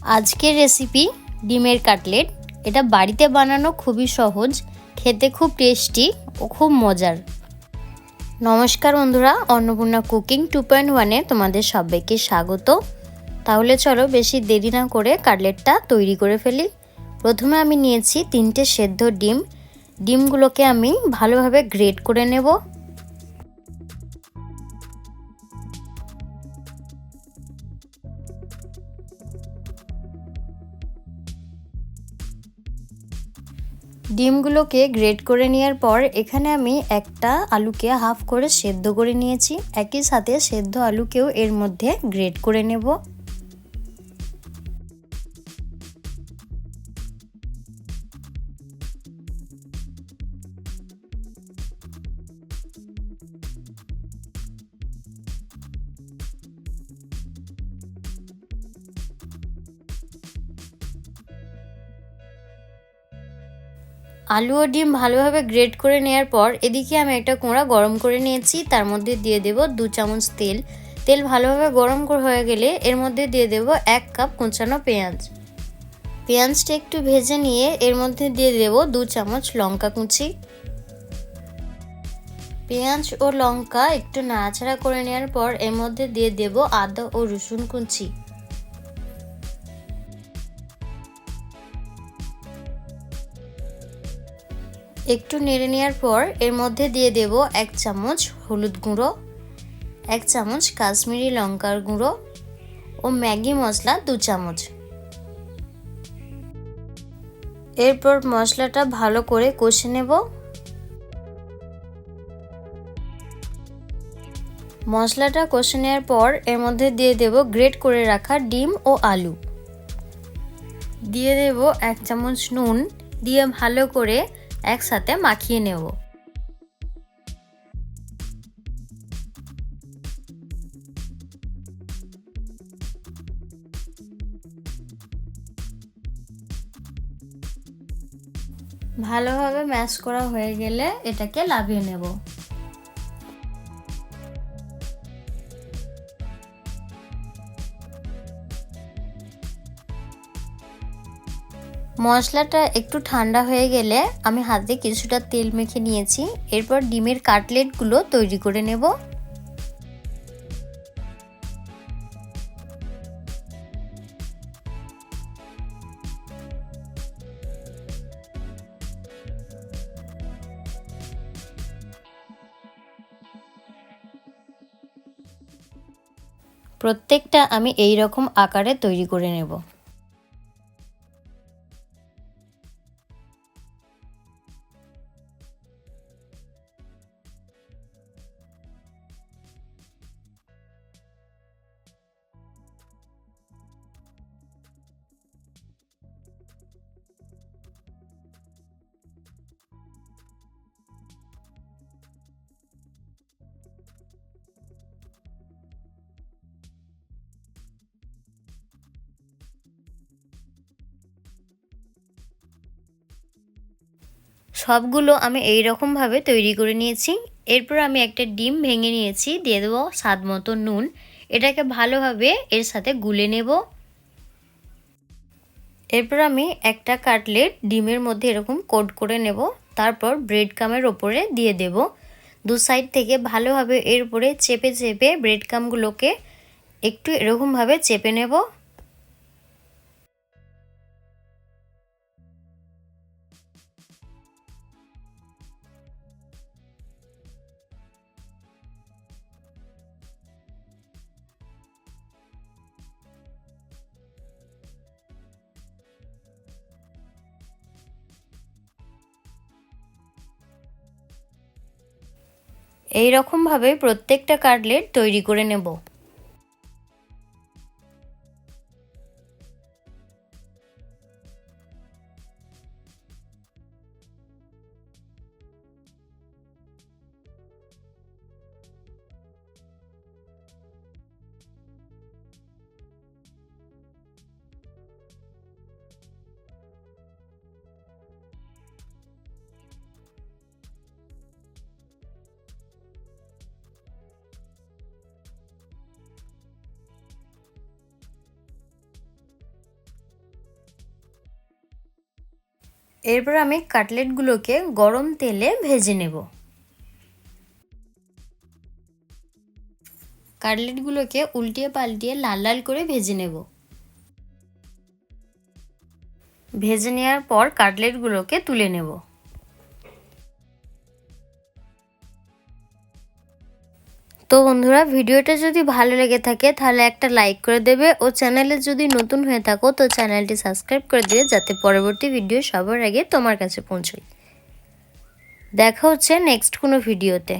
আজকের রেসিপি ডিমের কাটলেট। এটা বাড়িতে বানানো খুবই সহজ, খেতে খুব টেস্টি ও খুব মজার। নমস্কার বন্ধুরা, অন্নপূর্ণা কুকিং 2.1-এ তোমাদের সবাইকে স্বাগত। তাহলে চলো বেশি দেরি না করে কাটলেটটা তৈরি করে ফেলি। প্রথমে আমি নিয়েছি 3টে সেদ্ধ ডিম। ডিমগুলোকে আমি ভালোভাবে গ্রেট করে নেব। ডিমগুলোকে গ্রেট করে নেওয়ার পর এখানে আমি একটা আলুকে হাফ করে সেদ্ধ করে নিয়েছি। একই সাথে সেদ্ধ আলুকেও এর মধ্যে গ্রেট করে নেব। আলু ও ডিম ভালোভাবে গ্রেট করে নেওয়ার পর এদিকে আমি একটা কোঁড়া গরম করে নিয়েছি। তার মধ্যে দিয়ে দেব 2 চামচ তেল। তেল ভালোভাবে গরম হয়ে গেলে এর মধ্যে দিয়ে দেব 1 কাপ কুচানো পেঁয়াজ। পেঁয়াজটা একটু ভেজে নিয়ে এর মধ্যে দিয়ে দেব 2 চামচ লঙ্কা কুচি। পেঁয়াজ ও লঙ্কা একটু নাড়াচাড়া করে নেওয়ার পর এর মধ্যে দিয়ে দেব আদা ও রসুন কুচি। একটু নেড়ে নেওয়ার পর এর মধ্যে দিয়ে দেব 1 চামচ হলুদ গুঁড়ো, 1 চামচ কাশ্মীরি লঙ্কার গুঁড়ো ও ম্যাগি মশলা 2 চামচ। এরপর মশলাটা ভালো করে কষে নেব। মশলাটা কষে নেওয়ার পর এর মধ্যে দিয়ে দেব গ্রেট করে রাখা ডিম ও আলু। দিয়ে দেব 1 চামচ নুন, দিয়ে ভালো করে একসাথে মাখিয়ে নেব। ভালোভাবে ম্যাশ করা হয়ে গেলে এটাকে নামিয়ে নেব। মশলাটা একটু ঠান্ডা হয়ে গেলে আমি হাতে কিছুটা তেল মেখে নিয়েছি। এরপর ডিমের কাটলেটগুলো তৈরি করে নেব। প্রত্যেকটা আমি এই রকম আকারে তৈরি করে নেব। সবগুলো আমি এই রকম ভাবে তৈরি করে নিয়েছি। এরপর আমি একটা ডিম ভেঙে নিয়েছি, দিয়ে দেবো স্বাদ মতো নুন। এটাকে ভালোভাবে এর সাথে গুলে নেব। এরপর আমি একটা কাটলেট ডিমের মধ্যে এরকম কোট করে নেব। তারপর ব্রেড ক্রামের ওপরে দিয়ে দেব। দু সাইড থেকে ভালোভাবে এর উপরে চেপে চেপে ব্রেড ক্রামগুলোকে একটু এরকমভাবে চেপে নেব। এই রকমভাবে প্রত্যেকটা কাটলেট তৈরি করে নেব। এরপর আমি কাটলেটগুলোকে গরম তেলে ভেজে নেব। কাটলেটগুলোকে উল্টিয়ে পাল্টিয়ে লাল লাল করে ভেজে নেব। ভেজে নেওয়ার পর কাটলেটগুলোকে তুলে নেব। তো বন্ধুরা, ভিডিওটা যদি ভালো লেগে থাকে তাহলে একটা লাইক করে দেবে ও চ্যানেলে যদি নতুন হয়ে থাকো তো চ্যানেলটি সাবস্ক্রাইব করে দিবে, যাতে পরবর্তী ভিডিও সবার আগে তোমার কাছে পৌঁছায়। দেখা হচ্ছে নেক্সট কোনো ভিডিওতে।